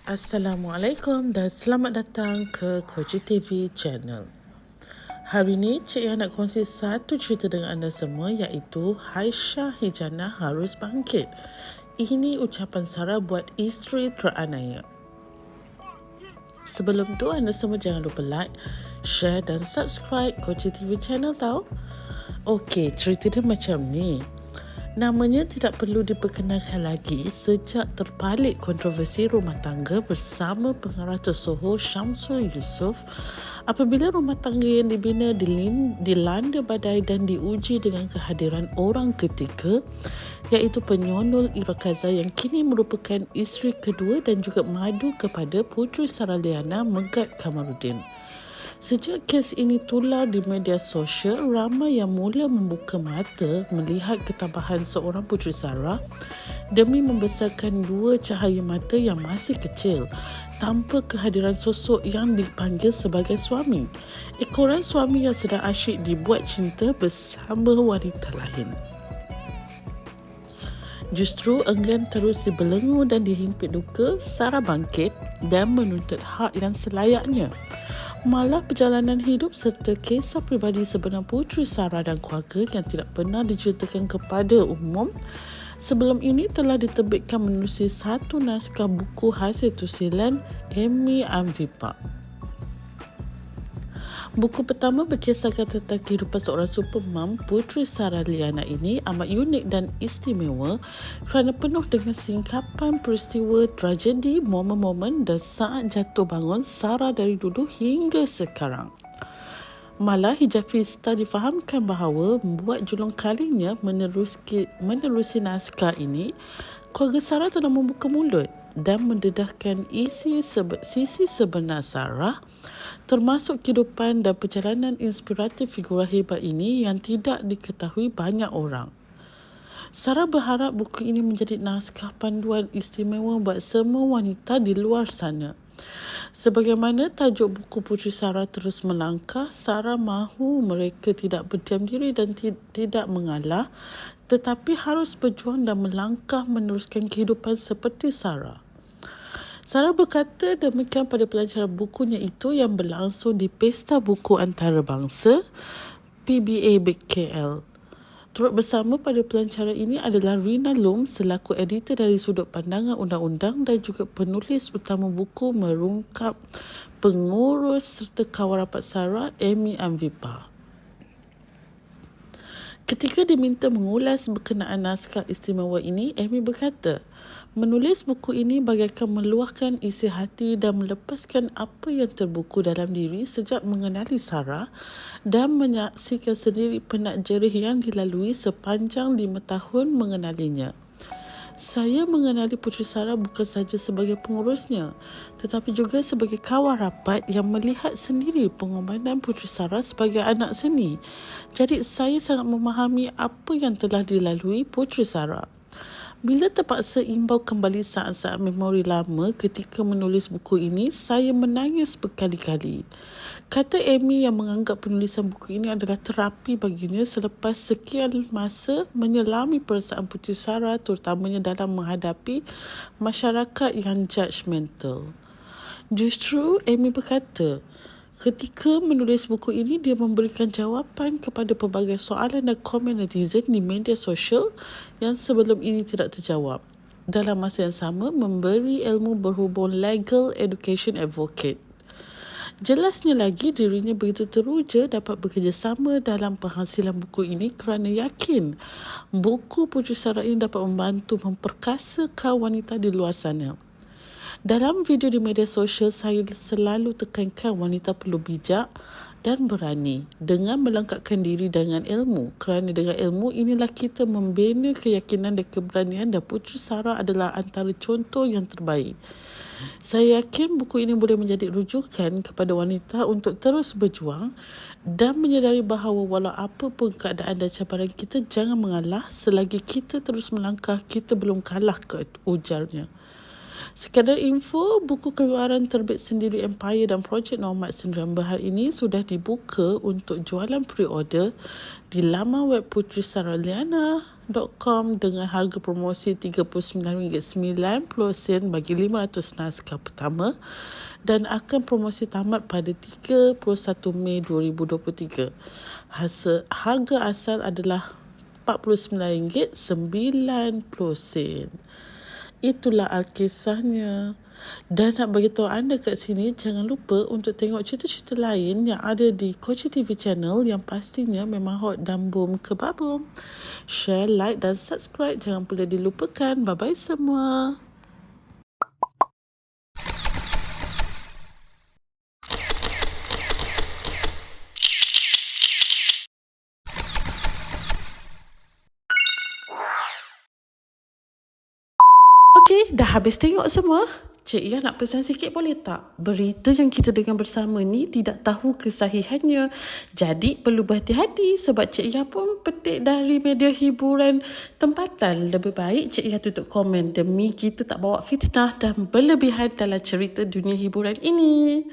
Assalamualaikum dan selamat datang ke Koji TV channel. Hari ini Cik Yang nak kongsi satu cerita dengan anda semua, iaitu Haisyah Hijana harus bangkit. Ini ucapan Sarah buat isteri teraniaya. Sebelum tu anda semua jangan lupa like, share dan subscribe Koji TV channel tau. Okey, cerita dia macam ni. Namanya tidak perlu diperkenalkan lagi sejak terpalit kontroversi rumah tangga bersama pengarah tersohor Syamsul Yusof apabila rumah tangga yang dibina dilanda badai dan diuji dengan kehadiran orang ketiga, iaitu penyondol Ira Kaza yang kini merupakan isteri kedua dan juga mengadu kepada Puteri Sarah Liana Megat Kamarudin. Sejak kes ini tular di media sosial, ramai yang mula membuka mata melihat ketabahan seorang Puteri Sarah demi membesarkan dua cahaya mata yang masih kecil tanpa kehadiran sosok yang dipanggil sebagai suami. Ekoran suami yang sedang asyik dibuat cinta bersama wanita lain. Justru enggan terus dibelenggu dan dihimpit duka, Sarah bangkit dan menuntut hak yang selayaknya. Malah perjalanan hidup serta kisah pribadi sebenar Puteri Sarah dan keluarga yang tidak pernah diceritakan kepada umum sebelum ini telah diterbitkan menerusi satu naskah buku hasil tusilan Amy Anvipa. Buku pertama berkisahkan tentang kehidupan seorang supermam, Puteri Sarah Liana ini amat unik dan istimewa kerana penuh dengan singkapan peristiwa, tragedi, momen-momen dan saat jatuh bangun Sarah dari dulu hingga sekarang. Malah Hijab Fista difahamkan bahawa membuat julung kalinya menerusi naskah ini, keluarga Sarah telah membuka mulut dan mendedahkan sisi sebenar Sarah, termasuk kehidupan dan perjalanan inspiratif figura hebat ini yang tidak diketahui banyak orang. Sarah berharap buku ini menjadi naskah panduan istimewa buat semua wanita di luar sana. Sebagaimana tajuk buku Puteri Sarah terus melangkah, Sarah mahu mereka tidak berdiam diri dan tidak mengalah, tetapi harus berjuang dan melangkah meneruskan kehidupan seperti Sarah. Sarah berkata demikian pada pelancaran bukunya itu yang berlangsung di Pesta Buku Antarabangsa PBA KL. Turut bersama pada pelancaran ini adalah Rina Lum selaku editor dari Sudut Pandangan Undang-Undang dan juga penulis utama buku merungkap pengurus serta kawan rapat Sarah Amy Anvipa. Ketika diminta mengulas berkenaan naskah istimewa ini, Amy berkata, menulis buku ini bagaikan meluahkan isi hati dan melepaskan apa yang terbuku dalam diri sejak mengenali Sarah dan menyaksikan sendiri penak jerih yang dilalui sepanjang 5 tahun mengenalinya. Saya mengenali Puteri Sarah bukan sahaja sebagai pengurusnya, tetapi juga sebagai kawan rapat yang melihat sendiri pengorbanan Puteri Sarah sebagai anak seni. Jadi saya sangat memahami apa yang telah dilalui Puteri Sarah. Bila terpaksa imbau kembali saat-saat memori lama ketika menulis buku ini, saya menangis berkali-kali. Kata Amy yang menganggap penulisan buku ini adalah terapi baginya selepas sekian masa menyelami perasaan Puteri Sarah terutamanya dalam menghadapi masyarakat yang judgemental. Justru Amy berkata, ketika menulis buku ini, dia memberikan jawapan kepada pelbagai soalan dan komen netizen di media sosial yang sebelum ini tidak terjawab. Dalam masa yang sama, memberi ilmu berhubung legal education advocate. Jelasnya lagi, dirinya begitu teruja dapat bekerjasama dalam penghasilan buku ini kerana yakin buku Puteri Sarah ini dapat membantu memperkasa kaum wanita di luar sana. Dalam video di media sosial, saya selalu tekankan wanita perlu bijak dan berani dengan melengkapkan diri dengan ilmu. Kerana dengan ilmu inilah kita membina keyakinan dan keberanian, dan Puteri Sarah adalah antara contoh yang terbaik. Saya yakin buku ini boleh menjadi rujukan kepada wanita untuk terus berjuang dan menyedari bahawa walau apa pun keadaan dan cabaran kita, jangan mengalah. Selagi kita terus melangkah, kita belum kalah, ujarnya. Sekadar info, buku keluaran terbit sendiri Empire dan Projek Nomad Sendirian Bahar ini sudah dibuka untuk jualan pre-order di laman web Puteri Sarah Liana Naskah.com dengan harga promosi RM39.90 bagi 500 naskah pertama dan akan promosi tamat pada 31 Mei 2023. Harga asal adalah RM49.90. Itulah Alkisahnya. Dan nak beritahu anda kat sini, jangan lupa untuk tengok cerita-cerita lain yang ada di Koci TV channel yang pastinya memang hot dan boom ke babum. Share, like dan subscribe. Jangan pula dilupakan. Bye-bye semua. Okey, dah habis tengok semua? Cik Ia nak pesan sikit boleh tak? Berita yang kita dengar bersama ni tidak tahu kesahihannya. Jadi perlu berhati-hati sebab Cik Ia pun petik dari media hiburan tempatan. Lebih baik Cik Ia tutup komen demi kita tak bawa fitnah dan berlebihan dalam cerita dunia hiburan ini.